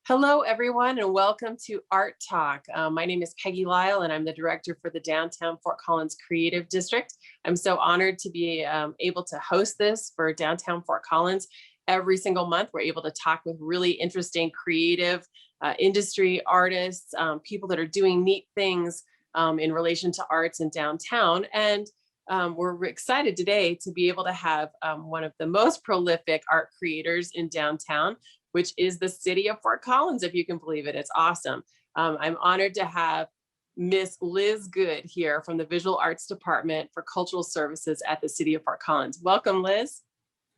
Hello, everyone, and welcome to Art Talk. My name is Peggy Lyle, and I'm the director for the Downtown Fort Collins Creative District. I'm so honored to be able to host this for Downtown Fort Collins. Every single month, we're able to talk with really interesting, creative industry artists, people that are doing neat things in relation to arts in downtown. And we're excited today to be able to have one of the most prolific art creators in downtown, which is the city of Fort Collins, if you can believe it. It's awesome. I'm honored to have Miss Liz Good here from the Visual Arts Department for Cultural Services at the city of Fort Collins. Welcome, Liz.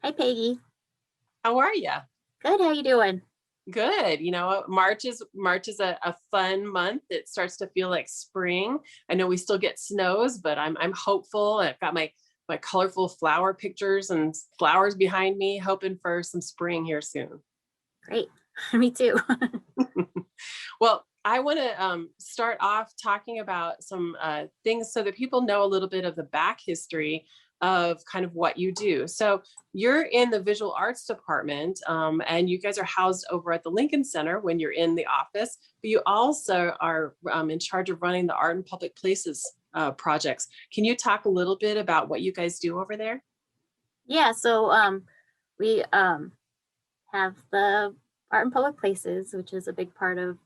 Hi, Peggy. How are you? Good. How you doing? Good. You know, March is a fun month. It starts to feel like spring. I know we still get snows, but I'm hopeful. I've got my colorful flower pictures and flowers behind me, hoping for some spring here soon. Great. Me too. Well, I want to start off talking about some things so that people know a little bit of the back history of kind of what you do. So you're in the visual arts department, and you guys are housed over at the Lincoln Center when you're in the office, but you also are in charge of running the Art and Public Places projects. Can you talk a little bit about what you guys do over there? Yeah. So we have the Art and Public Places, which is a big part of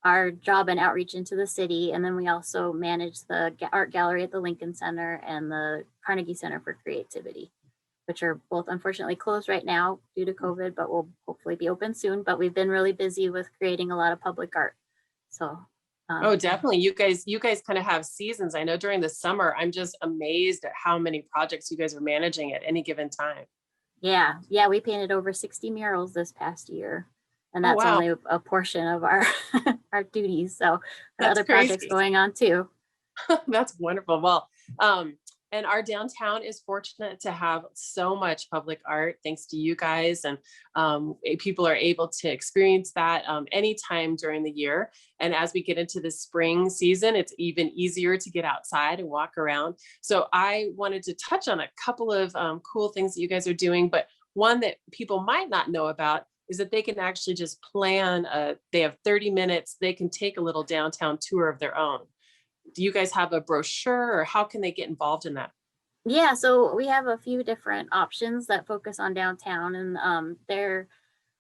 our job and outreach into the city. And then we also manage the art gallery at the Lincoln Center and the Carnegie Center for Creativity, which are both unfortunately closed right now due to COVID, but will hopefully be open soon. But we've been really busy with creating a lot of public art. So Oh, definitely. You guys kind of have seasons. I know during the summer, I'm just amazed at how many projects you guys are managing at any given time. yeah, we painted over 60 murals this past year, and Oh, that's wow. only a portion of our our duties. So there are That's other projects crazy. going on too. That's wonderful. Well, and our downtown is fortunate to have so much public art thanks to you guys. And people are able to experience that anytime during the year. And as we get into the spring season, it's even easier to get outside and walk around. So I wanted to touch on a couple of cool things that you guys are doing, but one that people might not know about is that they can actually just plan they have 30 minutes, they can take a little downtown tour of their own. Do you guys have a brochure, or how can they get involved in that? Yeah, so we have a few different options that focus on downtown, and there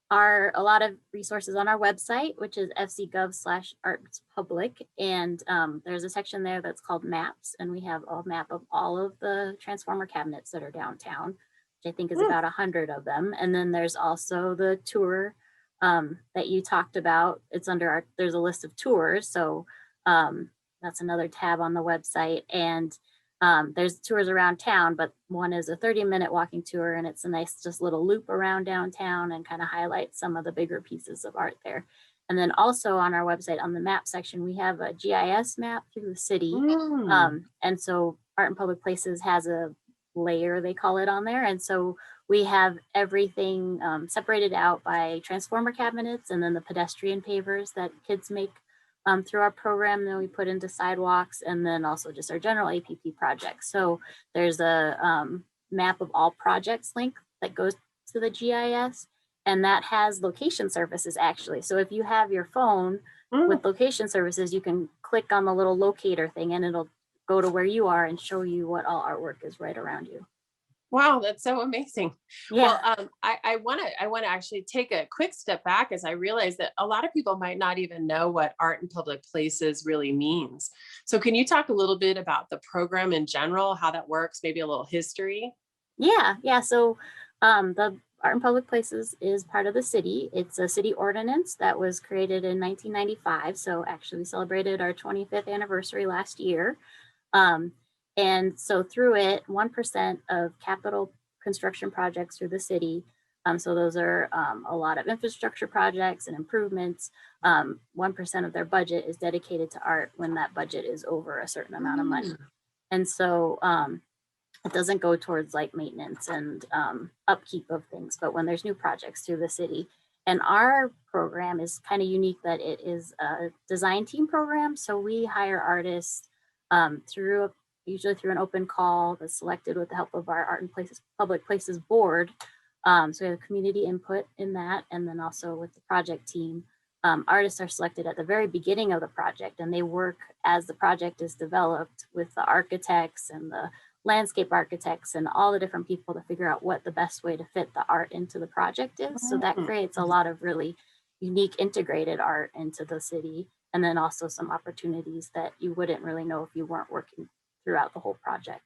are a lot of resources on our website, which is fcgov/artspublic, and there's a section there that's called Maps, and we have a map of all of the transformer cabinets that are downtown, which I think is Mm, about 100 of them. And then there's also the tour that you talked about. It's under there's a list of tours, so that's another tab on the website. And there's tours around town, but one is a 30-minute walking tour, and it's a nice just little loop around downtown and kind of highlights some of the bigger pieces of art there. And then also on our website on the map section, we have a GIS map through the city. mm. And so Art and Public Places has a layer, they call it, on there. And so we have everything separated out by transformer cabinets and then the pedestrian pavers that kids make through our program. Then we put into sidewalks, and then also just our general APP projects. So there's a map of all projects link that goes to the GIS, and that has location services actually. So if you have your phone Mm. with location services, you can click on the little locator thing and it'll go to where you are and show you what all artwork is right around you. Wow, that's so amazing. Well, Yeah. I want to actually take a quick step back as I realize that a lot of people might not even know what art in public places really means. So, can you talk a little bit about the program in general, how that works, maybe a little history? Yeah. So the Art in Public Places is part of the city. It's a city ordinance that was created in 1995. So actually, we celebrated our 25th anniversary last year. Um, and so through it, 1% of capital construction projects through the city. So those are a lot of infrastructure projects and improvements. 1% of their budget is dedicated to art when that budget is over a certain amount of money. Mm. And so it doesn't go towards like maintenance and upkeep of things, but when there's new projects through the city. And our program is kind of unique that it is a design team program. So we hire artists usually through an open call that's selected with the help of our Art and Places Public Places board. So we have community input in that, and then also with the project team. artists are selected at the very beginning of the project, and they work as the project is developed with the architects and the landscape architects and all the different people to figure out what the best way to fit the art into the project is. So that creates a lot of really unique integrated art into the city, and then also some opportunities that you wouldn't really know if you weren't working throughout the whole project.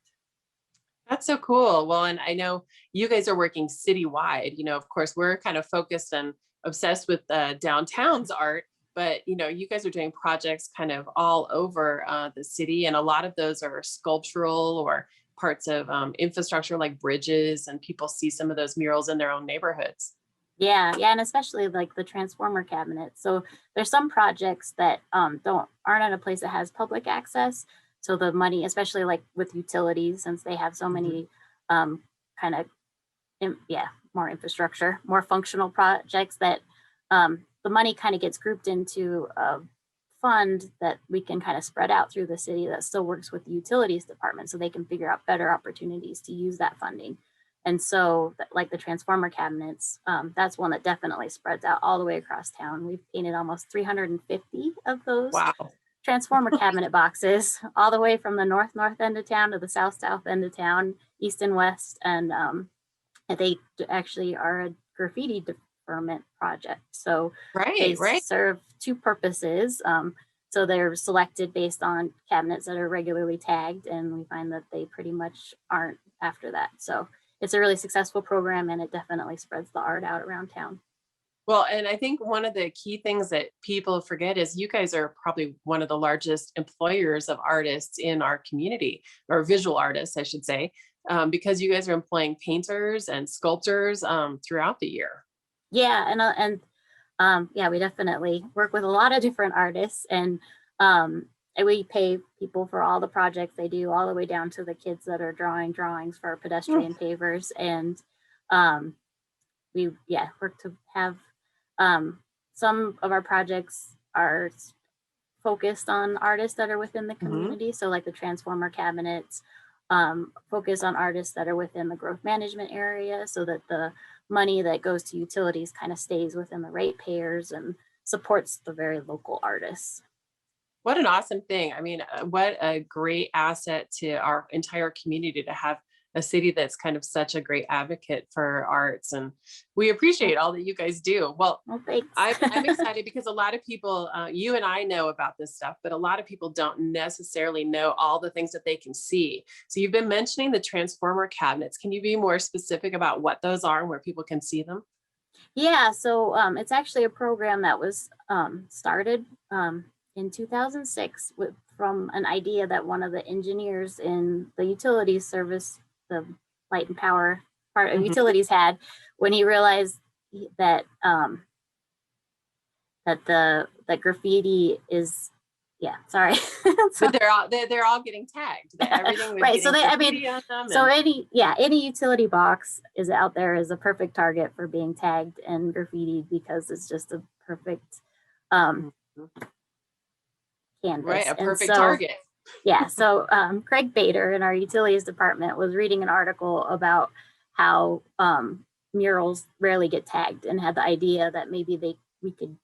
That's so cool. Well, and I know you guys are working citywide. Of course, we're kind of focused and obsessed with downtown's art, but you guys are doing projects kind of all over the city, and a lot of those are sculptural or parts of infrastructure like bridges, and people see some of those murals in their own neighborhoods. Yeah, yeah, and especially like the transformer cabinet. So there's some projects that aren't at a place that has public access. So the money, especially like with utilities, since they have so many kind of more infrastructure, more functional projects, that the money kind of gets grouped into a fund that we can kind of spread out through the city that still works with the utilities department, so they can figure out better opportunities to use that funding. And so like the transformer cabinets, that's one that definitely spreads out all the way across town. We've painted almost 350 of those Wow. transformer cabinet boxes, all the way from the north end of town to the south end of town, east and west. And they actually are a graffiti deferment project. So they Right. serve two purposes. So they're selected based on cabinets that are regularly tagged, and we find that they pretty much aren't after that. So it's a really successful program, and it definitely spreads the art out around town. Well, and I think one of the key things that people forget is you guys are probably one of the largest employers of artists in our community, or visual artists, I should say, because you guys are employing painters and sculptors throughout the year. Yeah, yeah, we definitely work with a lot of different artists, and we pay people for all the projects they do, all the way down to the kids that are drawing drawings for pedestrian pavers. And we work to have some of our projects are focused on artists that are within the community. So like the transformer cabinets focus on artists that are within the growth management area, so that the money that goes to utilities kind of stays within the ratepayers and supports the very local artists. What an awesome thing. I mean, what a great asset to our entire community to have a city that's kind of such a great advocate for arts. And we appreciate all that you guys do. Well, Thanks. I'm excited because a lot of people, you and I know about this stuff, but a lot of people don't necessarily know all the things that they can see. So you've been mentioning the transformer cabinets. Can you be more specific about what those are and where people can see them? Yeah, so it's actually a program that was started in 2006 from an idea that one of the engineers in the utilities service, the light and power part of utilities, had, when he realized that that graffiti is, sorry. So they're all getting tagged. Everything was right. So getting any utility box is out there is a perfect target for being tagged and graffitied, because it's just a perfect canvas. Right, a perfect target. Yeah. So Craig Bader in our utilities department was reading an article about how murals rarely get tagged, and had the idea that maybe they could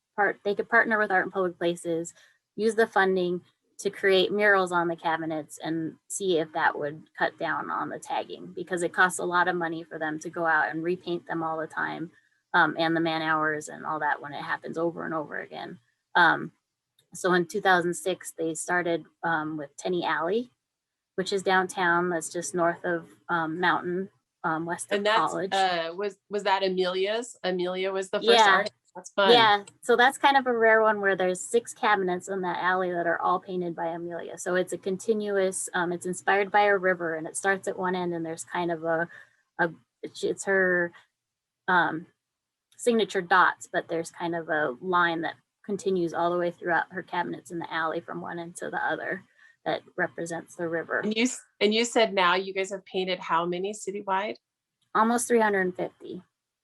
partner with Art in Public Places, use the funding to create murals on the cabinets, and see if that would cut down on the tagging, because it costs a lot of money for them to go out and repaint them all the time, and the man hours and all that when it happens over and over again. So in 2006, they started with Tenney Alley, which is downtown. That's just north of Mountain, west of College. Was that Amelia's? Amelia was the first artist. That's fun. Yeah, so that's kind of a rare one, where there's 6 cabinets in that alley that are all painted by Amelia. So it's a continuous, it's inspired by a river, and it starts at one end, and there's kind of it's her signature dots, but there's kind of a line that continues all the way throughout her cabinets in the alley from one end to the other that represents the river. And you said now you guys have painted how many citywide? Almost 350.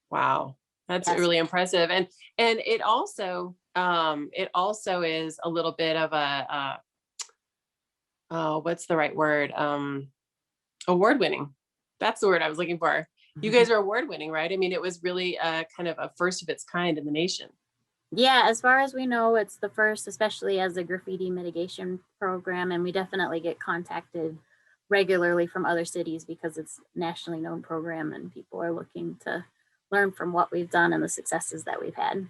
Wow. That's really impressive. And it also is a little bit of a what's the right word? Award winning. That's the word I was looking for. You guys are award winning, right? I mean, it was really kind of a first of its kind in the nation. Yeah, as far as we know, it's the first, especially as a graffiti mitigation program, and we definitely get contacted regularly from other cities because it's a nationally known program and people are looking to learn from what we've done and the successes that we've had.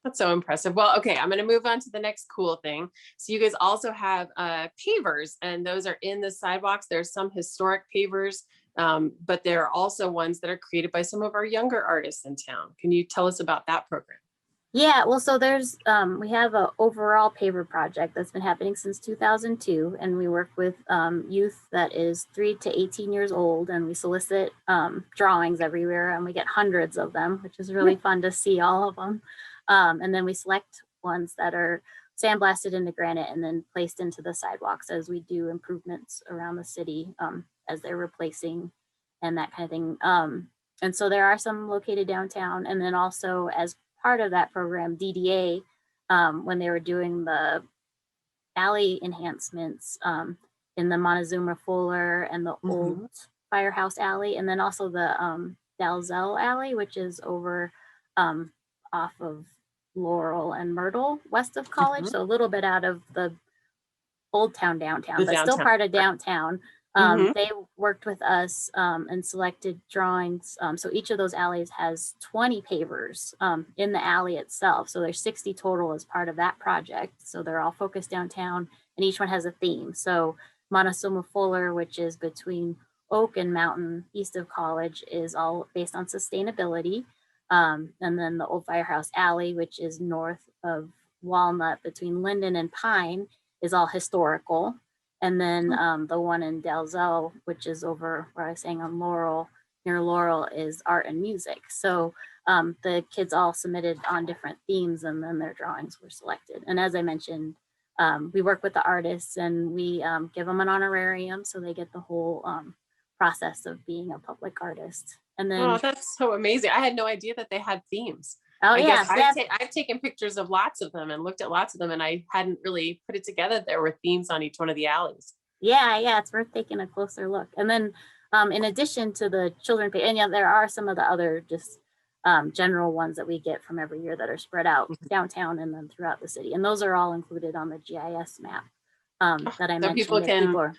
That's so impressive. Well, okay, I'm going to move on to the next cool thing. So you guys also have pavers, and those are in the sidewalks. There's some historic pavers, but there are also ones that are created by some of our younger artists in town. Can you tell us about that program? Yeah, well, so there's we have a overall paver project that's been happening since 2002, and we work with youth that is 3 to 18 years old, and we solicit drawings everywhere, and we get hundreds of them, which is really fun to see all of them. And then we select ones that are sandblasted into granite and then placed into the sidewalks as we do improvements around the city as they're replacing and that kind of thing. And so there are some located downtown, and then also as part of that program, DDA, when they were doing the alley enhancements in the Montezuma Fuller and the old Firehouse Alley, and then also the Dalzell Alley, which is over off of Laurel and Myrtle, west of College, so a little bit out of the Old Town downtown, The but still downtown. part of downtown. Mhm. They worked with us and selected drawings. So each of those alleys has 20 pavers in the alley itself. So there's 60 total as part of that project. So they're all focused downtown and each one has a theme. So Montezuma Fuller, which is between Oak and Mountain east of College, is all based on sustainability. And then the Old Firehouse Alley, which is north of Walnut between Linden and Pine, is all historical. And then the one in Dalzell, which is over where I was saying on Laurel, near Laurel, is art and music. So the kids all submitted on different themes and then their drawings were selected. And as I mentioned, we work with the artists and we give them an honorarium so they get the whole process of being a public artist. And Oh, then, that's so amazing. I had no idea that they had themes. oh I guess yeah, yeah, I've taken pictures of lots of them and looked at lots of them, and I hadn't really put it together. There were themes on each one of the alleys. yeah, it's worth taking a closer look. And then in addition to the children pay, and yeah, there are some of the other just general ones that we get from every year that are spread out downtown and then throughout the city. And those are all included on the GIS map that I So mentioned people if people can, are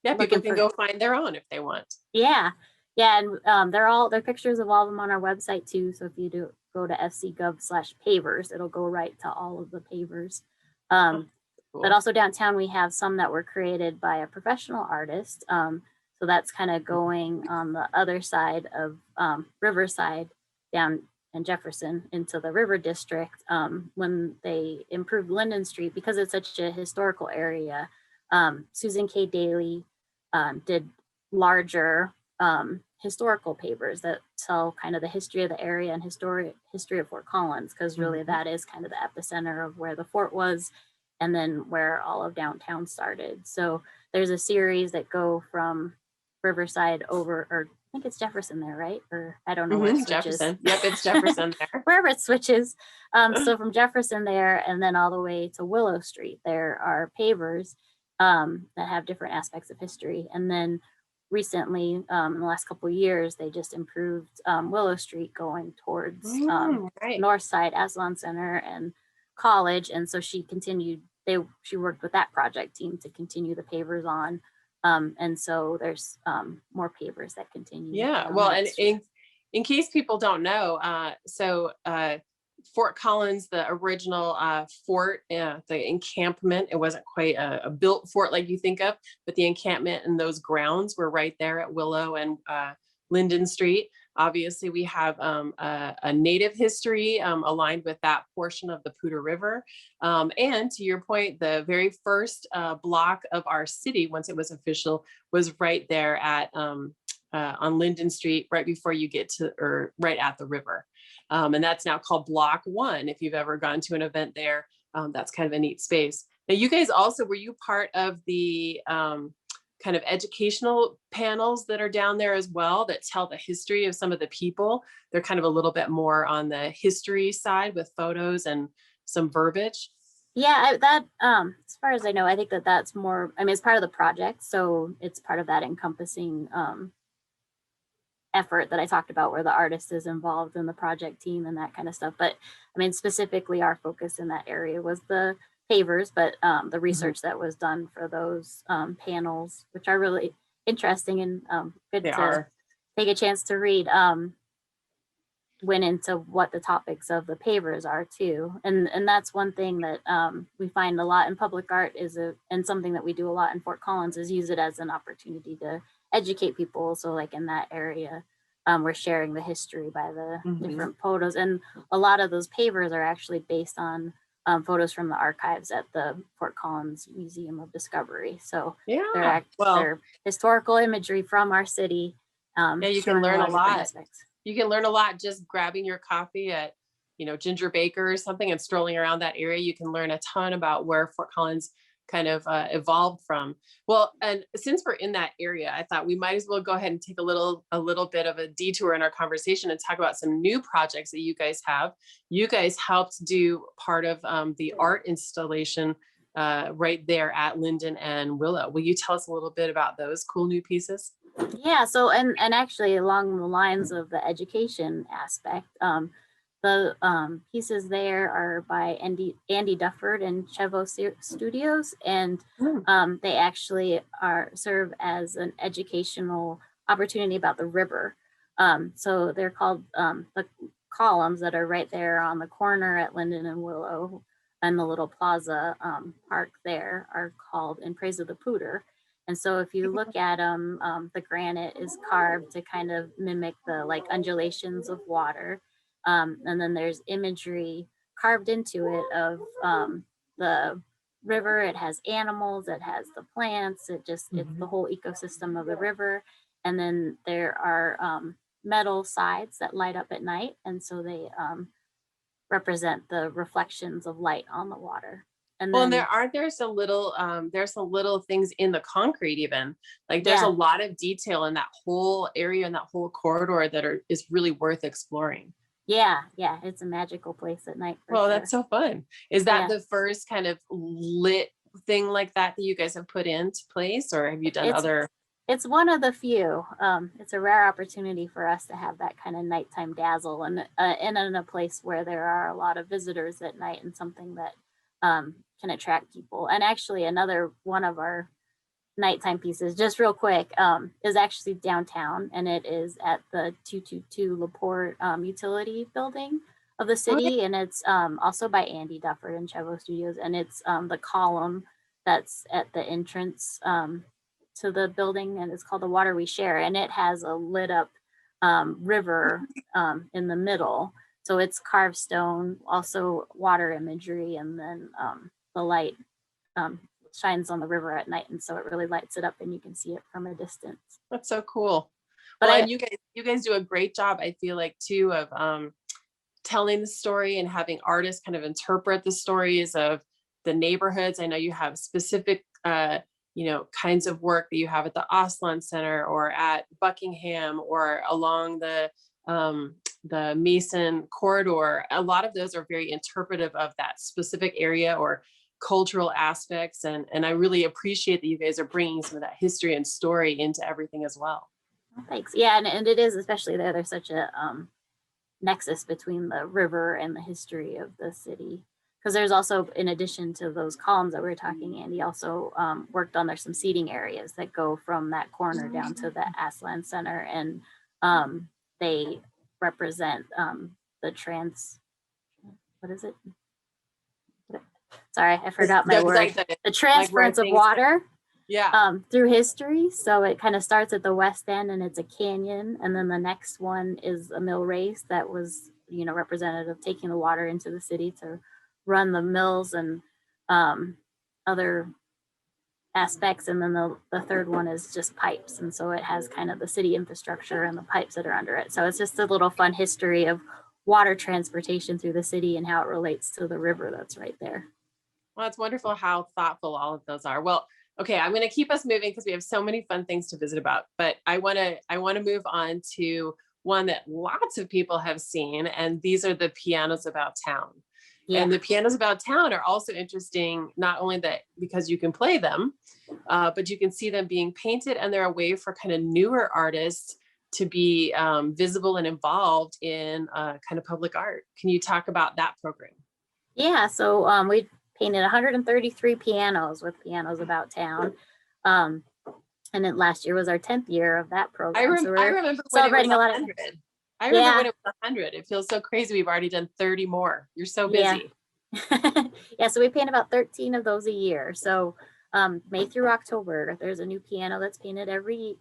yeah, people looking can for. go find their own if they want. Yeah, yeah, and they're pictures of all of them on our website too. So if you do go to fc.gov/pavers, it'll go right to all of the pavers. Oh, But cool. also downtown, we have some that were created by a professional artist. So that's kind of going on the other side of Riverside down in Jefferson into the River District when they improved Linden Street because it's such a historical area. Susan K. Daly did larger historical papers that tell kind of the history of the area and history of Fort Collins because really that is kind of the epicenter of where the fort was and then where all of downtown started. So there's a series that go from Riverside over, or I think it's Jefferson there, right? Or I don't know where it switches. Jefferson. Yep, it's Jefferson there. Wherever it switches. So from Jefferson there and then all the way to Willow Street, there are pavers that have different aspects of history. And then recently, in the last couple of years, they just improved Willow Street going towards Right. North Side, Aslan Center, and College. And so she continued. She worked with that project team to continue the pavers on. And so there's more pavers that continue Yeah. down Well, that and street. in case people don't know, Fort Collins, the original fort, the encampment, it wasn't quite a built fort like you think of, but the encampment and those grounds were right there at Willow and Linden Street. Obviously, we have a native history aligned with that portion of the Poudre River. And to your point, the very first block of our city, once it was official, was right there at on Linden Street, right before you get to, or right at the river. And that's now called Block 1. If you've ever gone to an event there, that's kind of a neat space. Now, you guys also, were you part of the kind of educational panels that are down there as well that tell the history of some of the people? They're kind of a little bit more on the history side with photos and some verbiage. Yeah, as far as I know, I think that's more. I mean, it's part of the project, so it's part of that encompassing effort that I talked about where the artist is involved in the project team and that kind of stuff. But I mean, specifically our focus in that area was the pavers, but the research that was done for those panels, which are really interesting and good They to are. take a chance to read, went into what the topics of the pavers are too. And that's one thing that we find a lot in public art and something that we do a lot in Fort Collins is use it as an opportunity to educate people. So like in that area, we're sharing the history by the different photos. And a lot of those pavers are actually based on photos from the archives at the Fort Collins Museum of Discovery. So Yeah, they're historical imagery from our city. yeah, you can showing learn a of different lot. aspects. You can learn a lot just grabbing your coffee at, Ginger Baker or something and strolling around that area. You can learn a ton about where Fort Collins kind of evolved from. Well, and since we're in that area, I thought we might as well go ahead and take a little bit of a detour in our conversation and talk about some new projects that you guys have. You guys helped do part of the art installation right there at Linden and Willow. Will you tell us a little bit about those cool new pieces? Yeah, so and actually along the lines of the education aspect, the pieces there are by Andy Dufford and Chevo Studios, and they actually serve as an educational opportunity about the river. So they're called the columns that are right there on the corner at Linden and Willow, and the little plaza park there are called In Praise of the Pooter. And so if you look at them, the granite is carved to kind of mimic the like undulations of water. And then there's imagery carved into it of the river. It has animals, it has the plants, it's the whole ecosystem of the river. And then there are metal sides that light up at night. And so they represent the reflections of light on the water. And well, then and there's some little things in the concrete even. Like there's a lot of detail in that whole area and that whole corridor that is really worth exploring. Yeah, it's a magical place at night. Well, that's so fun. Is that the first kind of lit thing like that you guys have put into place, or have you done other? It's one of the few. It's a rare opportunity for us to have that kind of nighttime dazzle, and in a place where there are a lot of visitors at night, and something that can attract people. And actually, another one of our nighttime pieces, just real quick, is actually downtown, and it is at the 222 LaPorte utility building of the city. And it's also by Andy Dufford and Chevo Studios, and it's the column that's at the entrance to the building, and it's called The Water We Share, and it has a lit up river in the middle. So it's carved stone, also water imagery, and then the light shines on the river at night, and so it really lights it up and you can see it from a distance. That's so cool. But and you guys do a great job, I feel like, too, of telling the story and having artists kind of interpret the stories of the neighborhoods. I know you have specific kinds of work that you have at the Aslan Center or at Buckingham or along the Mason corridor. A lot of those are very interpretive of that specific area or cultural aspects, and I really appreciate that you guys are bringing some of that history and story into everything as well. Well, thanks. Yeah, and it is, especially there's such a nexus between the river and the history of the city, because there's also, in addition to those columns that we were talking, Andy also worked on, there's some seating areas that go from that corner down to the Aslan Center, and they represent the what is it? Sorry, I forgot my word. Like the transference of water through history. So it kind of starts at the west end and it's a canyon. And then the next one is a mill race that was, representative of taking the water into the city to run the mills and other aspects. And then the third one is just pipes. And so it has kind of the city infrastructure and the pipes that are under it. So it's just a little fun history of water transportation through the city and how it relates to the river that's right there. Well, it's wonderful how thoughtful all of those are. Well, okay, I'm going to keep us moving because we have so many fun things to visit about, but I want to move on to one that lots of people have seen, and these are the pianos about town. Yeah. And the pianos about town are also interesting, not only that because you can play them, but you can see them being painted, and they're a way for kind of newer artists to be visible and involved in kind of public art. Can you talk about that program? Yeah, so we painted 133 pianos with Pianos About Town. And then last year was our 10th year of that program. So I remember celebrating when it was a lot 100. of. I remember when it was 100. It feels so crazy. We've already done 30 more. You're so busy. Yeah, so we paint about 13 of those a year. So May through October, there's a new piano that's painted every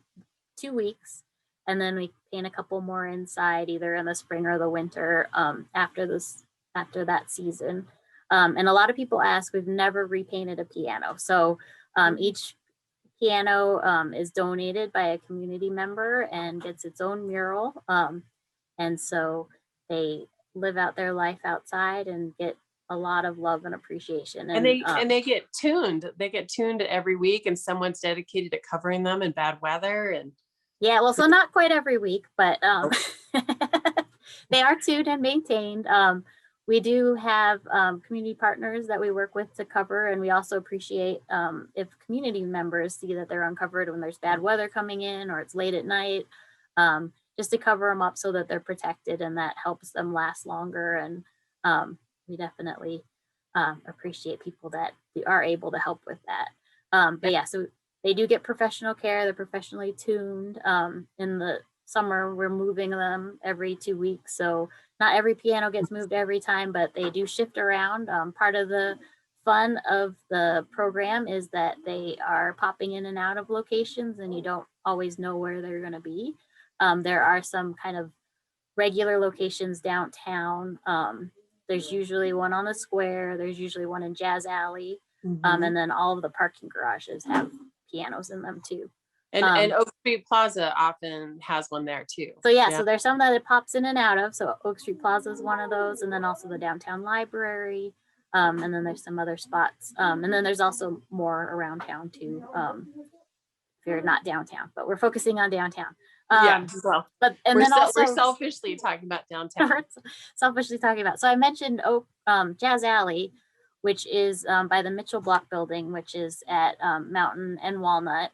2 weeks. And then we paint a couple more inside, either in the spring or the winter after that season. And a lot of people ask, we've never repainted a piano. So each piano is donated by a community member and gets its own mural. And so they live out their life outside and get a lot of love and appreciation. And they get tuned. They get tuned every week, and someone's dedicated to covering them in bad weather. And yeah, well, so not quite every week, but they are tuned and maintained. We do have community partners that we work with to cover, and we also appreciate if community members see that they're uncovered when there's bad weather coming in or it's late at night, just to cover them up so that they're protected, and that helps them last longer. And we definitely appreciate people that are able to help with that. But yeah, so they do get professional care. They're professionally tuned. In the summer, we're moving them every 2 weeks. So not every piano gets moved every time, but they do shift around. Part of the fun of the program is that they are popping in and out of locations, and you don't always know where they're going to be. There are some kind of regular locations downtown. There's usually one on the square. There's usually one in Jazz Alley. And then all of the parking garages have pianos in them too. And Oak Street Plaza often has one there too. So yeah, so there's some that it pops in and out of. So Oak Street Plaza is one of those, and then also the downtown library. And then there's some other spots. And then there's also more around town too. If you're not downtown, but we're focusing on downtown. Well, but and then also we're selfishly talking about downtown. Selfishly talking about. So I mentioned Jazz Alley, which is by the Mitchell Block building, which is at Mountain and Walnut.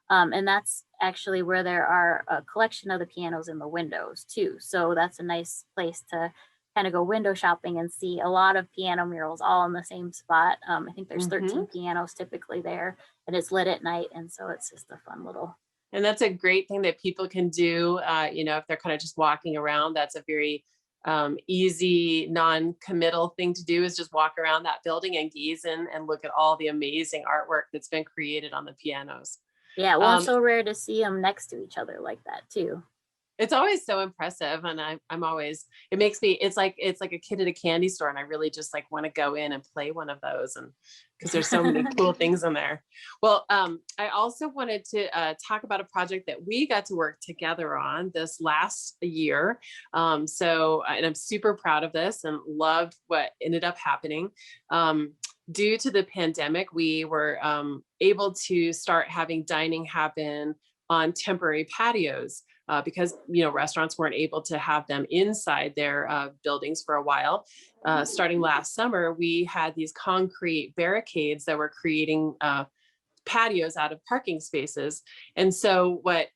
And that's actually where there are a collection of the pianos in the windows too. So that's a nice place to kind of go window shopping and see a lot of piano murals all in the same spot. I think there's 13 pianos typically there, and it's lit at night. And so it's just a fun little. And that's a great thing that people can do, if they're kind of just walking around. That's a very easy, non-committal thing to do, is just walk around that building and gaze in and look at all the amazing artwork that's been created on the pianos. Yeah, well, it's so rare to see them next to each other like that too. It's always so impressive, and I'm always, it makes me, it's like a kid at a candy store, and I really just like want to go in and play one of those, and because there's so many cool things in there. Well, I also wanted to talk about a project that we got to work together on this last year. And I'm super proud of this and loved what ended up happening. Due to the pandemic, we were able to start having dining happen on temporary patios. Because restaurants weren't able to have them inside their buildings for a while. Starting last summer, we had these concrete barricades that were creating patios out of parking spaces. And so what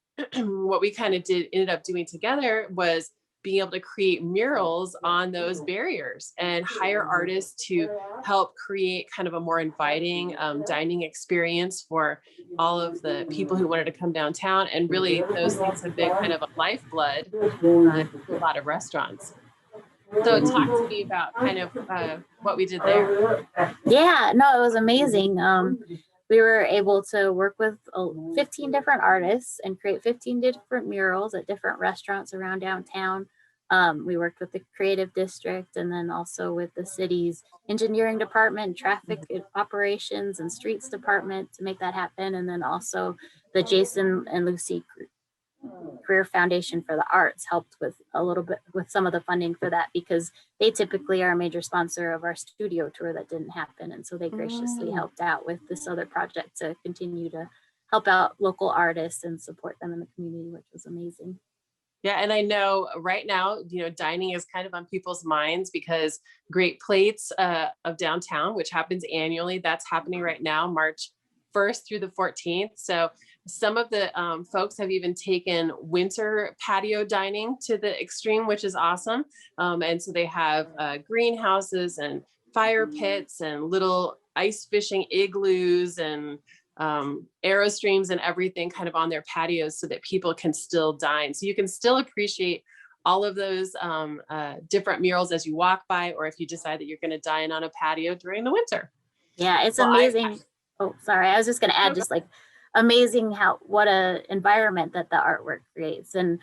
we kind of ended up doing together was being able to create murals on those barriers and hire artists to help create kind of a more inviting dining experience for all of the people who wanted to come downtown. And really, those things have been kind of a lifeblood to a lot of restaurants. So talk to me about kind of what we did there. Yeah, no, it was amazing. We were able to work with 15 different artists and create 15 different murals at different restaurants around downtown. We worked with the creative district, and then also with the city's engineering department, traffic operations, and streets department to make that happen. And then also the Jason and Lucy Career Foundation for the Arts helped with a little bit with some of the funding for that, because they typically are a major sponsor of our studio tour that didn't happen. And so they graciously helped out with this other project to continue to help out local artists and support them in the community, which was amazing. Yeah, and I know right now, dining is kind of on people's minds, because Great Plates of Downtown, which happens annually, that's happening right now, March 1st through the 14th. So some of the folks have even taken winter patio dining to the extreme, which is awesome. And so they have greenhouses and fire pits and little ice fishing igloos and arrow streams and everything kind of on their patios so that people can still dine. So you can still appreciate all of those different murals as you walk by, or if you decide that you're going to dine on a patio during the winter. Yeah, it's Well, amazing. Oh, sorry. I was just going to add, Okay. just like amazing what a environment that the artwork creates. And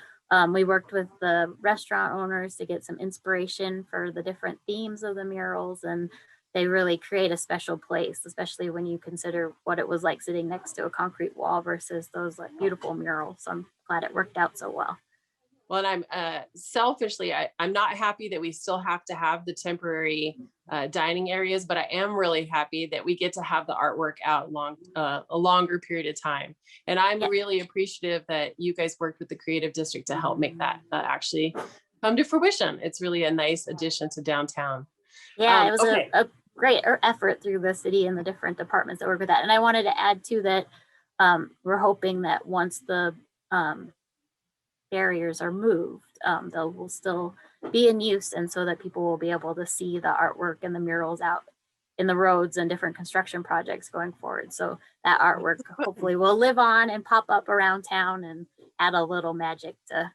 we worked with the restaurant owners to get some inspiration for the different themes of the murals, and they really create a special place, especially when you consider what it was like sitting next to a concrete wall versus those like beautiful murals. So I'm glad it worked out so well. Well, and I'm selfishly, I'm not happy that we still have to have the temporary dining areas, but I am really happy that we get to have the artwork out a longer period of time. And I'm Yeah. really appreciative that you guys worked with the Creative District to help make that actually come to fruition. It's really a nice addition to downtown. Yeah, it was Okay. a great effort through the city and the different departments that work with that. And I wanted to add too that we're hoping that once the barriers are moved, they will still be in use, and so that people will be able to see the artwork and the murals out in the roads and different construction projects going forward. So that artwork hopefully will live on and pop up around town and add a little magic to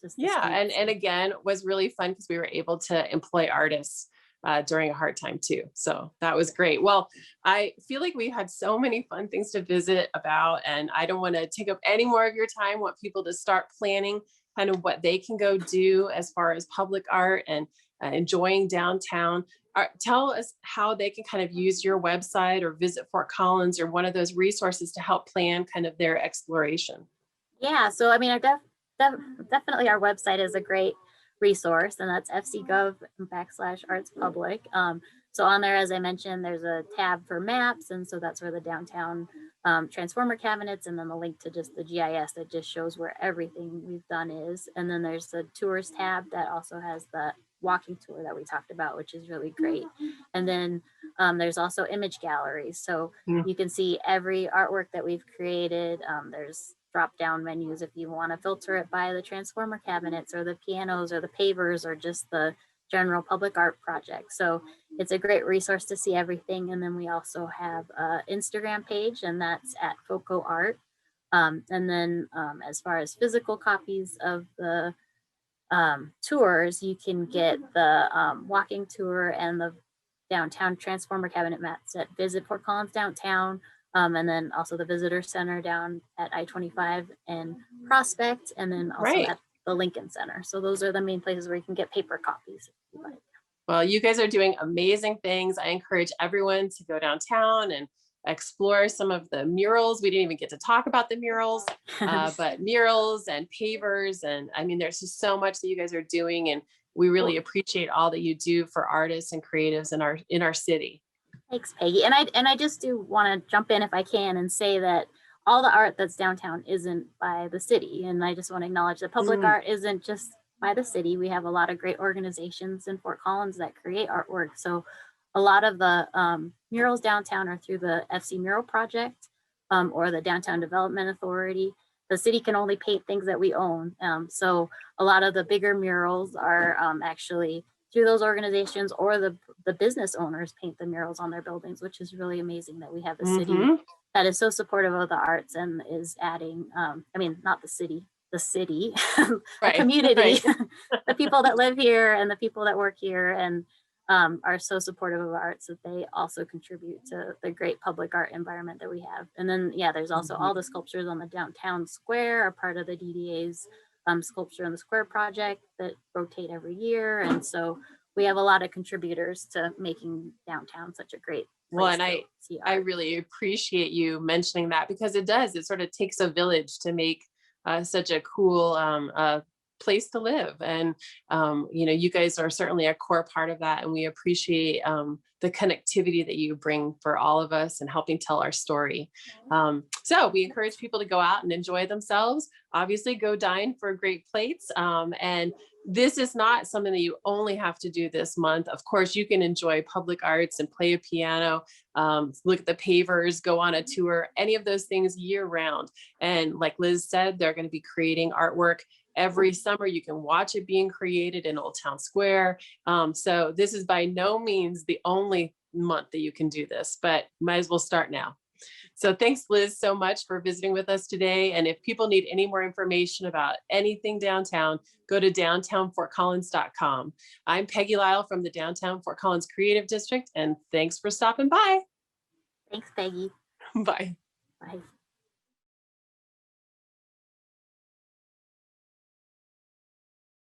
just the Yeah, streets. and again, was really fun because we were able to employ artists during a hard time too. So that was great. Well, I feel like we had so many fun things to visit about, and I don't want to take up any more of your time. I want people to start planning kind of what they can go do as far as public art and enjoying downtown. Tell us how they can kind of use your website or visit Fort Collins or one of those resources to help plan kind of their exploration. Yeah, so I mean, definitely our website is a great resource, and that's fcgov/arts public. So on there, as I mentioned, there's a tab for maps, and so that's where the downtown transformer cabinets, and then the link to just the GIS that just shows where everything we've done is. And then there's the tours tab that also has the walking tour that we talked about, which is really great. And then there's also image galleries, so you can see every artwork that we've created. There's drop down menus if you want to filter it by the transformer cabinets or the pianos or the pavers or just the general public art project. So it's a great resource to see everything. And then we also have an Instagram page, and that's at Foco Art. And then as far as physical copies of the tours, you can get the walking tour and the downtown transformer cabinet mats at Visit Fort Collins Downtown. And then also the visitor center down at I-25 and Prospect, and then also Right. at the Lincoln Center. So those are the main places where you can get paper copies if you like. Well, you guys are doing amazing things. I encourage everyone to go downtown and explore some of the murals. We didn't even get to talk about the murals, but murals and pavers. And I mean, there's just so much that you guys are doing. And we really appreciate all that you do for artists and creatives in our city. Thanks, Peggy. And I just do want to jump in if I can and say that all the art that's downtown isn't by the city. And I just want to acknowledge that public art isn't just by the city. We have a lot of great organizations in Fort Collins that create artwork. So a lot of the murals downtown are through the FC Mural Project or the Downtown Development Authority. The city can only paint things that we own. So a lot of the bigger murals are actually through those organizations, or the business owners paint the murals on their buildings, which is really amazing that we have a city that is so supportive of the arts and is adding, I mean, not the city, the community, the people that live here and the people that work here and are so supportive of arts that they also contribute to the great public art environment that we have. And then, yeah, there's also all the sculptures on the downtown square are part of the DDA's Sculpture in the Square project that rotate every year. And so we have a lot of contributors to making downtown such a great place. Well, and I really appreciate you mentioning that, because it sort of takes a village to make such a cool place to live. And, you guys are certainly a core part of that. And we appreciate the connectivity that you bring for all of us and helping tell our story. So we encourage people to go out and enjoy themselves. Obviously, go dine for great plates. And this is not something that you only have to do this month. Of course, you can enjoy public arts and play a piano, look at the pavers, go on a tour, any of those things year round. And like Liz said, they're going to be creating artwork every summer. You can watch it being created in Old Town Square. So this is by no means the only month that you can do this, but might as well start now. So thanks, Liz, so much for visiting with us today. And if people need any more information about anything downtown, go to downtownfortcollins.com. I'm Peggy Lyle from the Downtown Fort Collins Creative District, and thanks for stopping by. Thanks, Peggy. Bye. Bye.